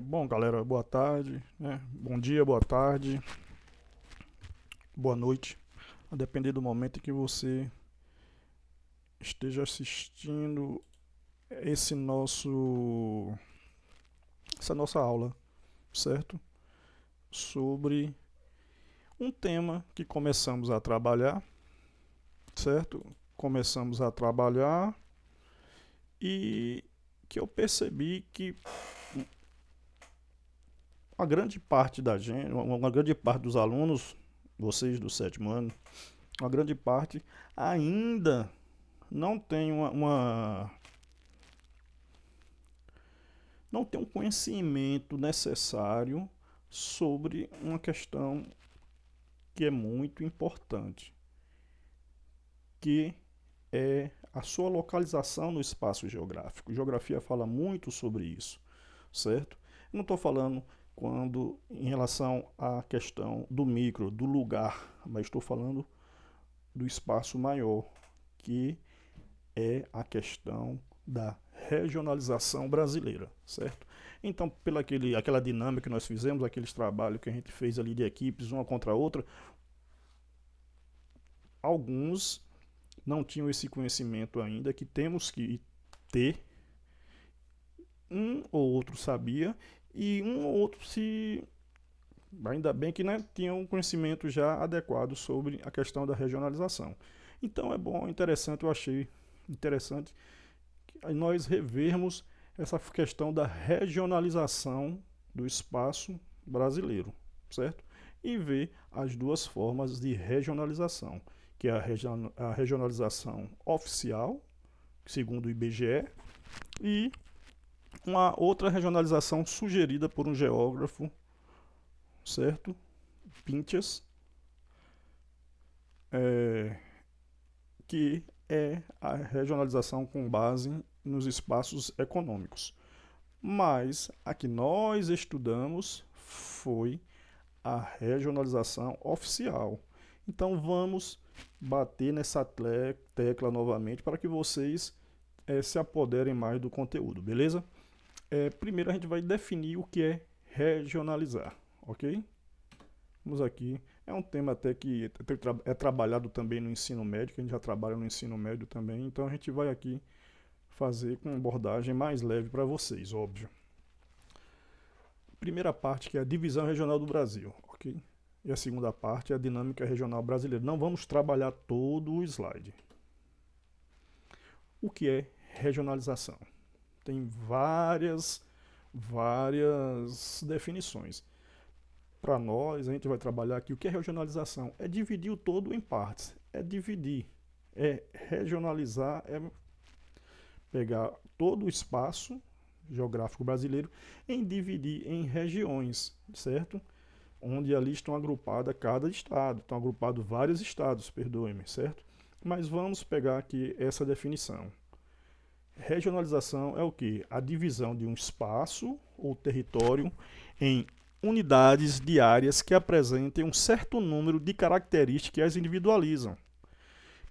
Bom, galera, boa tarde, né? Bom dia, boa tarde, boa noite, a depender do momento em que você esteja assistindo esse nosso, essa nossa aula, certo? Sobre um tema que começamos a trabalhar, certo? Começamos a trabalhar e que eu percebi que a grande parte da gente, uma grande parte dos alunos, vocês do sétimo ano, uma grande parte ainda não tem não tem um conhecimento necessário sobre uma questão que é muito importante, que é a sua localização no espaço geográfico. Geografia fala muito sobre isso, certo? Eu não estou falando quando em relação à questão do micro, do lugar, mas estou falando do espaço maior, que é a questão da regionalização brasileira, certo? Então, aquela dinâmica que nós fizemos, aqueles trabalhos que a gente fez ali de equipes, uma contra a outra, alguns não tinham esse conhecimento ainda, que temos que ter, um ou outro sabia, e um ou outro se... Ainda bem que, né, tinham um conhecimento já adequado sobre a questão da regionalização. Então é bom, interessante, eu achei interessante nós revermos essa questão da regionalização do espaço brasileiro, certo? E ver as duas formas de regionalização, que é a regionalização oficial, segundo o IBGE, e uma outra regionalização sugerida por um geógrafo, certo? Pinchas, que é a regionalização com base nos espaços econômicos. Mas a que nós estudamos foi a regionalização oficial. Então vamos bater nessa tecla novamente para que vocês se apoderem mais do conteúdo, beleza? Primeiro a gente vai definir o que é regionalizar, ok? Vamos aqui. É um tema até que é trabalhado também no ensino médio, que a gente já trabalha no ensino médio também, então a gente vai aqui fazer com uma abordagem mais leve para vocês, óbvio. Primeira parte, que é a divisão regional do Brasil, ok? E a segunda parte é a dinâmica regional brasileira. Não vamos trabalhar todo o slide. O que é regionalização? Tem várias definições. Para nós, a gente vai trabalhar aqui o que é regionalização. É dividir o todo em partes. É dividir. É regionalizar, é pegar todo o espaço geográfico brasileiro em dividir em regiões, certo? Onde ali estão agrupadas cada estado. Estão agrupados vários estados, perdoe-me, certo? Mas vamos pegar aqui essa definição. Regionalização é o que? A divisão de um espaço ou território em unidades de áreas que apresentem um certo número de características que as individualizam.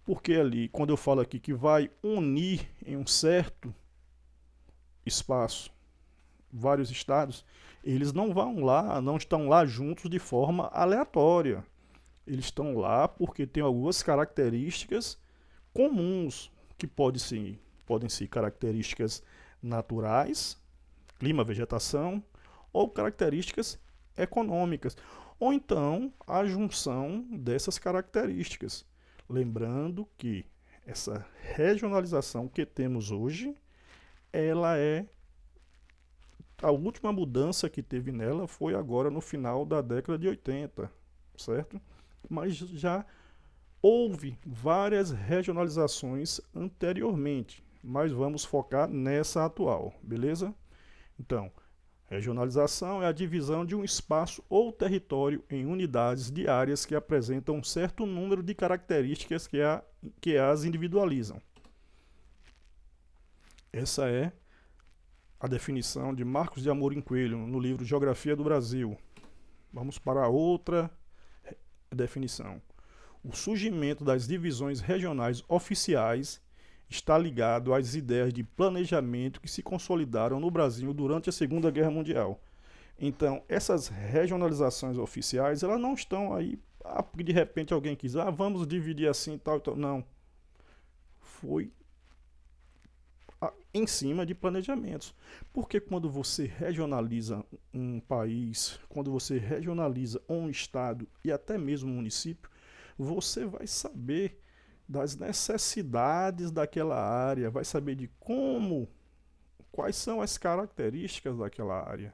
Porque ali, quando eu falo aqui que vai unir em um certo espaço vários estados, eles não vão lá, não estão lá juntos de forma aleatória. Eles estão lá porque tem algumas características comuns que podem ser características naturais, clima, vegetação, ou características econômicas, ou então a junção dessas características. Lembrando que essa regionalização que temos hoje, ela é a última mudança que teve nela foi agora no final da década de 80, certo? Mas já houve várias regionalizações anteriormente, mas vamos focar nessa atual, beleza? Então, regionalização é a divisão de um espaço ou território em unidades de áreas que apresentam um certo número de características que as individualizam. Essa é a definição de Marcos de Amorim Coelho no livro Geografia do Brasil. Vamos para outra definição. O surgimento das divisões regionais oficiais está ligado às ideias de planejamento que se consolidaram no Brasil durante a Segunda Guerra Mundial. Então, essas regionalizações oficiais, elas não estão aí, porque de repente alguém quis, vamos dividir assim, tal e tal. Não. Foi em cima de planejamentos. Porque quando você regionaliza um país, quando você regionaliza um estado e até mesmo um município, você vai saber das necessidades daquela área, vai saber de como, quais são as características daquela área.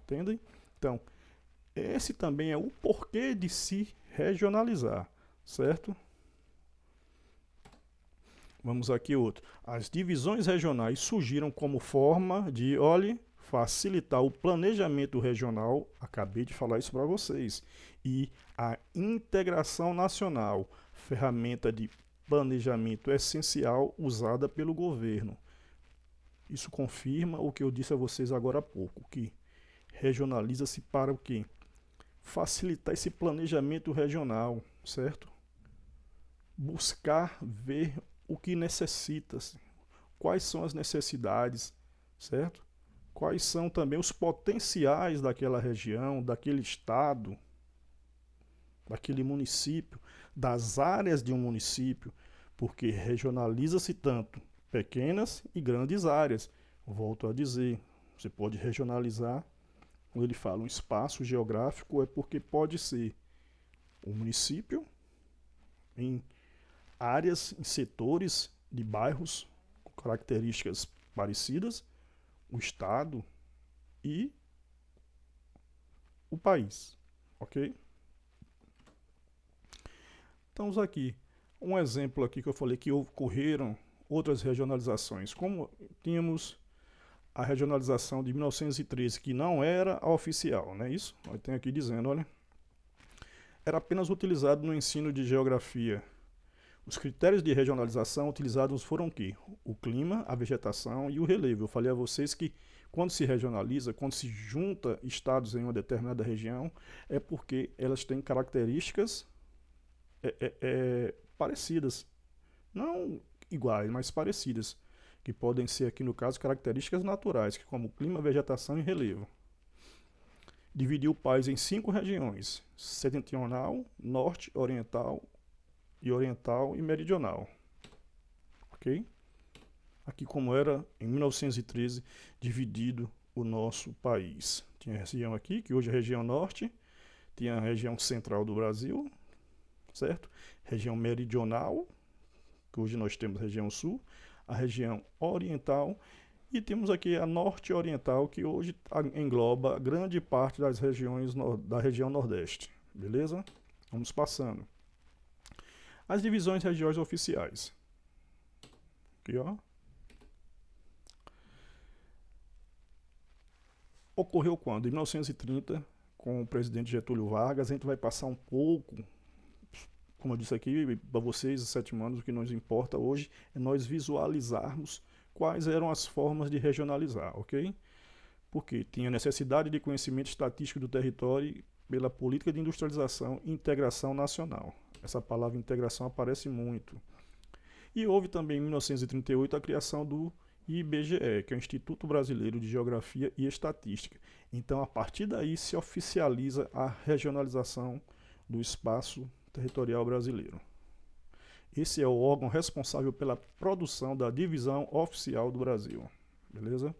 Entendem? Então, esse também é o porquê de se regionalizar, certo? Vamos aqui outro. As divisões regionais surgiram como forma de, olhe, facilitar o planejamento regional, acabei de falar isso para vocês, e a integração nacional, ferramenta de planejamento essencial usada pelo governo. Isso confirma o que eu disse a vocês agora há pouco, que regionaliza-se para o quê? Facilitar esse planejamento regional, certo? Buscar ver o que necessita, quais são as necessidades, certo? Quais são também os potenciais daquela região, daquele estado, daquele município, das áreas de um município, porque regionaliza-se tanto pequenas e grandes áreas. Volto a dizer, você pode regionalizar, quando ele fala um espaço geográfico, é porque pode ser um município em áreas, em setores de bairros com características parecidas, o estado e o país, ok? Estamos aqui. Um exemplo aqui que eu falei que ocorreram outras regionalizações, como tínhamos a regionalização de 1913, que não era a oficial, não é isso? Tem aqui dizendo, olha, era apenas utilizado no ensino de geografia. Os critérios de regionalização utilizados foram o quê? O clima, a vegetação e o relevo. Eu falei a vocês que quando se regionaliza, quando se junta estados em uma determinada região, é porque elas têm características parecidas. Não iguais, mas parecidas. Que podem ser, aqui no caso, características naturais, como clima, vegetação e relevo. Dividiu o país em 5 regiões: setentrional, norte, oriental e meridional. Ok? Aqui como era em 1913 dividido o nosso país. Tinha a região aqui, que hoje é a região norte, tinha a região central do Brasil, certo? Região meridional, que hoje nós temos a região sul, a região oriental e temos aqui a norte oriental, que hoje engloba grande parte das regiões da região nordeste. Beleza? Vamos passando. As divisões regionais oficiais. Aqui, ó. Ocorreu quando? Em 1930, com o presidente Getúlio Vargas. A gente vai passar um pouco, como eu disse aqui para vocês, 7 anos, o que nos importa hoje é nós visualizarmos quais eram as formas de regionalizar, ok? Porque tinha necessidade de conhecimento estatístico do território pela política de industrialização e integração nacional. Essa palavra integração aparece muito. E houve também em 1938 a criação do IBGE, que é o Instituto Brasileiro de Geografia e Estatística. Então, a partir daí se oficializa a regionalização do espaço territorial brasileiro. Esse é o órgão responsável pela produção da divisão oficial do Brasil. Beleza?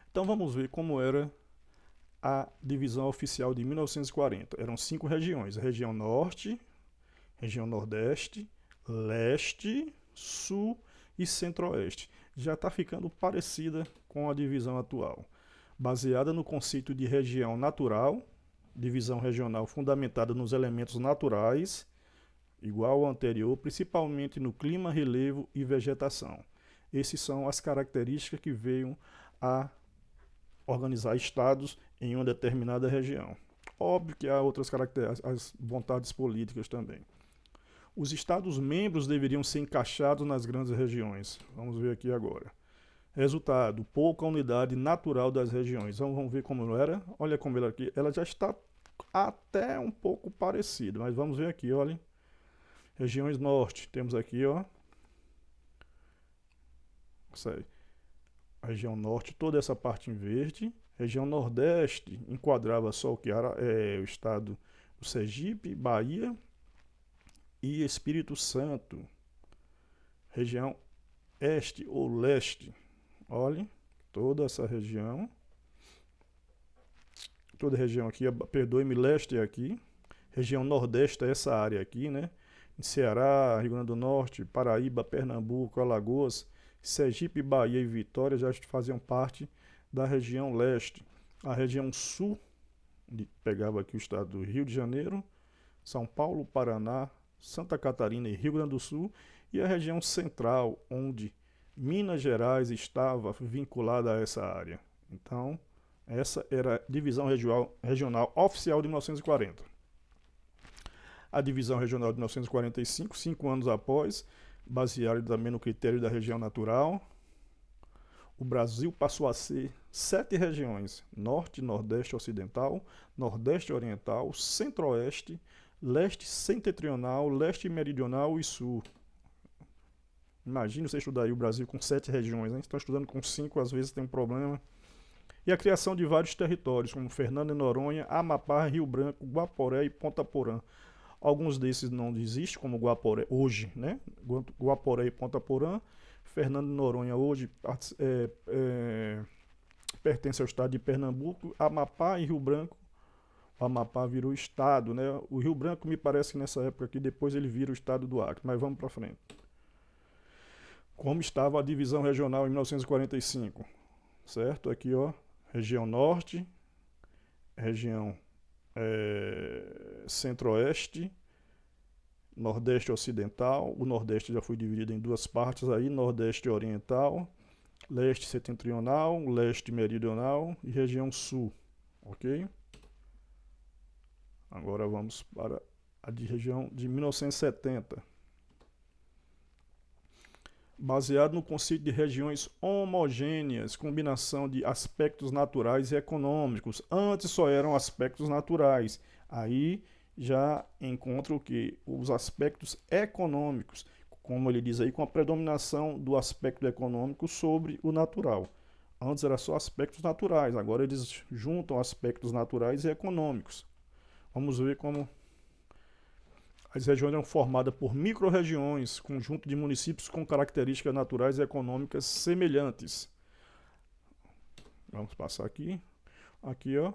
Então vamos ver como era a divisão oficial de 1940. Eram 5 regiões: a região norte, região nordeste, leste, sul e centro-oeste. Já está ficando parecida com a divisão atual, baseada no conceito de região natural, divisão regional fundamentada nos elementos naturais, igual ao anterior, principalmente no clima, relevo e vegetação. Essas são as características que veio a organizar estados em uma determinada região. Óbvio que há outras características, as vontades políticas também. Os estados membros deveriam ser encaixados nas grandes regiões. Vamos ver aqui agora. Resultado: pouca unidade natural das regiões. Então, vamos ver como era. Olha como ela aqui. Ela já está até um pouco parecida, mas vamos ver aqui, olha. Regiões norte, temos aqui, ó. A região norte, toda essa parte em verde. Região nordeste enquadrava só o que era o estado do Sergipe, Bahia e Espírito Santo. Região este ou leste, olhe, toda essa região. Toda a região aqui, perdoe-me, leste é aqui. Região nordeste é essa área aqui, né? Em Ceará, Rio Grande do Norte, Paraíba, Pernambuco, Alagoas, Sergipe, Bahia e Vitória já faziam parte da região leste. A região sul, pegava aqui o estado do Rio de Janeiro, São Paulo, Paraná, Santa Catarina e Rio Grande do Sul, e a região central, onde Minas Gerais estava vinculada a essa área. Então, essa era a divisão regional oficial de 1940. A divisão regional de 1945, 5 anos após, baseada também no critério da região natural, o Brasil passou a ser 7 regiões: Norte, Nordeste Ocidental, Nordeste Oriental, Centro-Oeste, Leste Setentrional, Leste Meridional e Sul. Imagina você estudar aí o Brasil com 7 regiões, né? Estão estudando com 5, às vezes tem um problema. E a criação de vários territórios, como Fernando e Noronha, Amapá, Rio Branco, Guaporé e Ponta Porã. Alguns desses não existem, como Guaporé hoje, né? Guaporé e Ponta Porã. Fernando e Noronha hoje pertence ao estado de Pernambuco. Amapá e Rio Branco. O Amapá virou estado, né? O Rio Branco me parece que nessa época aqui, depois ele vira o estado do Acre. Mas vamos para frente. Como estava a divisão regional em 1945, certo? Aqui, ó, região norte, região centro-oeste, nordeste ocidental. O nordeste já foi dividido em 2 partes aí, nordeste oriental, leste setentrional, leste meridional e região sul, ok? Agora vamos para a região de 1970. Baseado no conceito de regiões homogêneas, combinação de aspectos naturais e econômicos. Antes só eram aspectos naturais. Aí já encontra o que? Os aspectos econômicos, como ele diz aí, com a predominação do aspecto econômico sobre o natural. Antes era só aspectos naturais, agora eles juntam aspectos naturais e econômicos. Vamos ver como as regiões eram formadas por micro-regiões, conjunto de municípios com características naturais e econômicas semelhantes. Vamos passar aqui. Aqui, ó,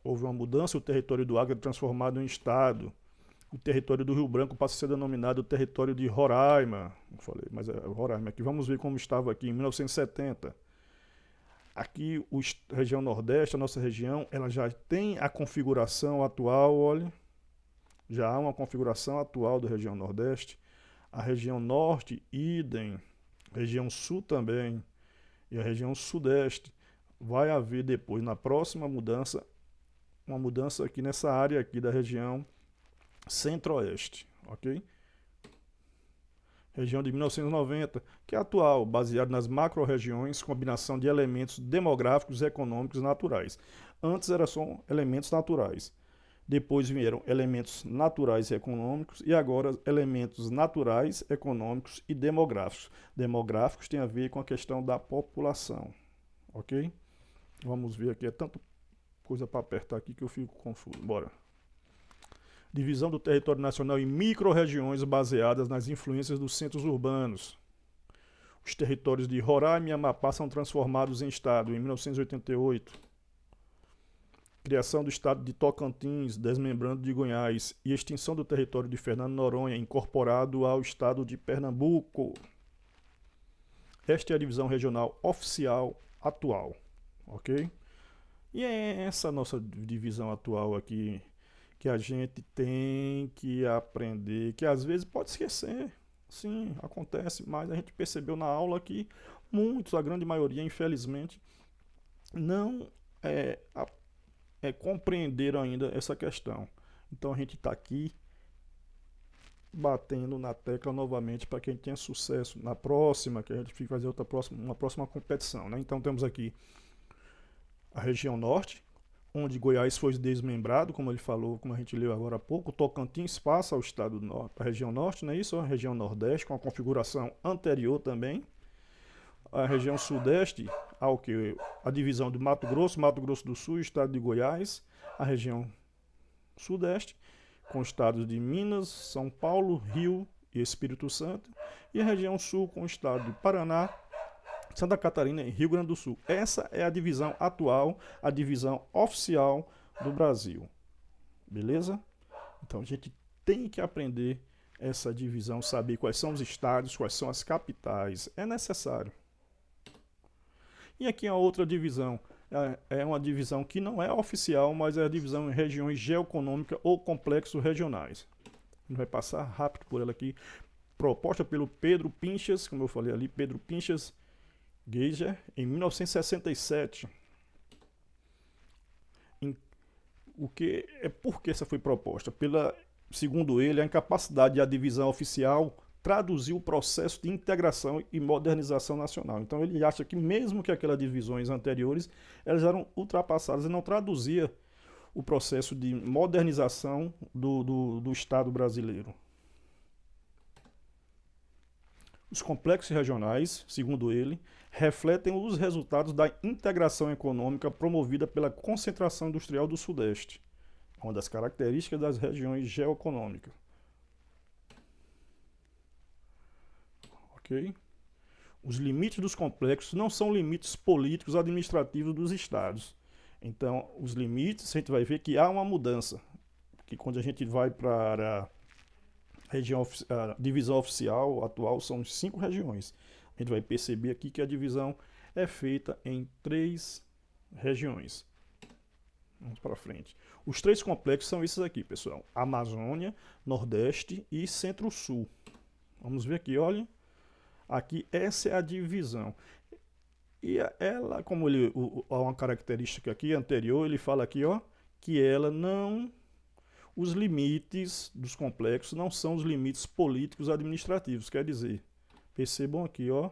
houve uma mudança, o território do Acre é transformado em estado. O território do Rio Branco passa a ser denominado território de Roraima. Não falei, mas é Roraima. Aqui vamos ver como estava aqui em 1970. Aqui, a região Nordeste, a nossa região, ela já tem a configuração atual, olha. Já há uma configuração atual da região Nordeste. A região Norte, idem. Região Sul também. E a região Sudeste. Vai haver depois, na próxima mudança, uma mudança aqui nessa área aqui da região Centro-Oeste. Ok? Região de 1990, que é atual, baseado nas macro-regiões, combinação de elementos demográficos, econômicos e naturais. Antes eram só elementos naturais. Depois vieram elementos naturais e econômicos e agora elementos naturais, econômicos e demográficos. Demográficos tem a ver com a questão da população, ok? Vamos ver aqui, é tanta coisa para apertar aqui que eu fico confuso. Bora. Divisão do território nacional em micro-regiões baseadas nas influências dos centros urbanos. Os territórios de Roraima e Amapá são transformados em estado em 1988. Criação do estado de Tocantins, desmembrando de Goiás, e extinção do território de Fernando Noronha, incorporado ao estado de Pernambuco. Esta é a divisão regional oficial atual, ok? E é essa nossa divisão atual aqui que a gente tem que aprender, que às vezes pode esquecer. Sim, acontece, mas a gente percebeu na aula que muitos, a grande maioria, infelizmente, não compreenderam ainda essa questão. Então a gente está aqui batendo na tecla novamente para que a gente tenha sucesso na próxima, que a gente fique fazer uma próxima competição, né? Então temos aqui a região norte, onde Goiás foi desmembrado, como ele falou, como a gente leu agora há pouco. Tocantins passa ao estado norte, a região norte, não é isso? A região nordeste, com a configuração anterior também. a região sudeste, ao que a divisão do Mato Grosso do Sul, estado de Goiás, a região sudeste, com estados de Minas, São Paulo, Rio e Espírito Santo, e a região sul com o estado de Paraná, Santa Catarina e Rio Grande do Sul. Essa é a divisão atual, a divisão oficial do Brasil. Beleza? Então a gente tem que aprender essa divisão, saber quais são os estados, quais são as capitais. É necessário. E aqui a outra divisão. É uma divisão que não é oficial, mas é a divisão em regiões geoeconômicas ou complexos regionais. A gente vai passar rápido por ela aqui. Proposta pelo Pedro Pinchas, como eu falei ali, Pedro Pinchas Geiger, em 1967. Por que essa foi proposta? Segundo ele, a incapacidade da divisão oficial traduzir o processo de integração e modernização nacional. Então ele acha que mesmo que aquelas divisões anteriores, elas eram ultrapassadas e não traduzia o processo de modernização do Estado brasileiro. Os complexos regionais, segundo ele, refletem os resultados da integração econômica promovida pela concentração industrial do Sudeste, uma das características das regiões geoeconômicas. Ok? Os limites dos complexos não são limites políticos administrativos dos estados. Então, os limites, a gente vai ver que há uma mudança, que quando a gente vai para a divisão oficial atual, são 5 regiões. A gente vai perceber aqui que a divisão é feita em 3 regiões. Vamos para frente. Os 3 complexos são esses aqui, pessoal. Amazônia, Nordeste e Centro-Sul. Vamos ver aqui, olha. Aqui, essa é a divisão. E ela, como há uma característica aqui anterior, ele fala aqui, ó, que ela não... Os limites dos complexos não são os limites políticos administrativos, quer dizer, percebam aqui, ó,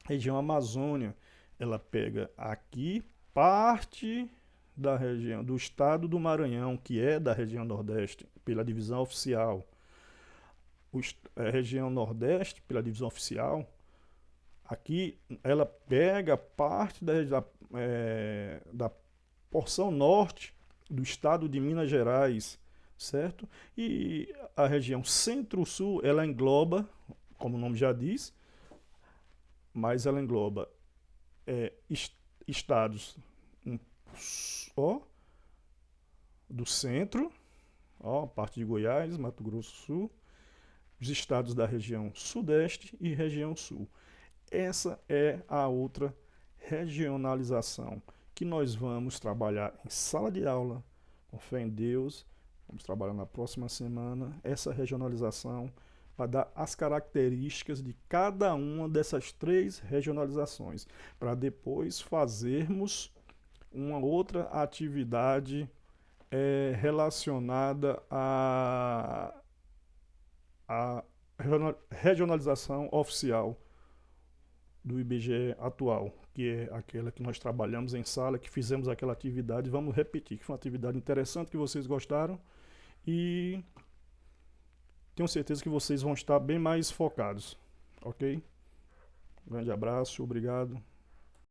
região Amazônia, ela pega aqui parte da região do estado do Maranhão, que é da região Nordeste, pela divisão oficial. A região Nordeste, pela divisão oficial, aqui ela pega parte da porção norte do estado de Minas Gerais, certo? E a região Centro-Sul, ela engloba, como o nome já diz, mas ela engloba estados do centro, parte de Goiás, Mato Grosso do Sul, os estados da região Sudeste e região Sul. Essa é a outra regionalização que nós vamos trabalhar em sala de aula, com fé em Deus. Vamos trabalhar na próxima semana essa regionalização para dar as características de cada uma dessas 3 regionalizações, para depois fazermos uma outra atividade relacionada à regionalização oficial do IBGE atual, que é aquela que nós trabalhamos em sala, que fizemos aquela atividade. Vamos repetir, que foi uma atividade interessante, que vocês gostaram, e tenho certeza que vocês vão estar bem mais focados, ok? Grande abraço, obrigado.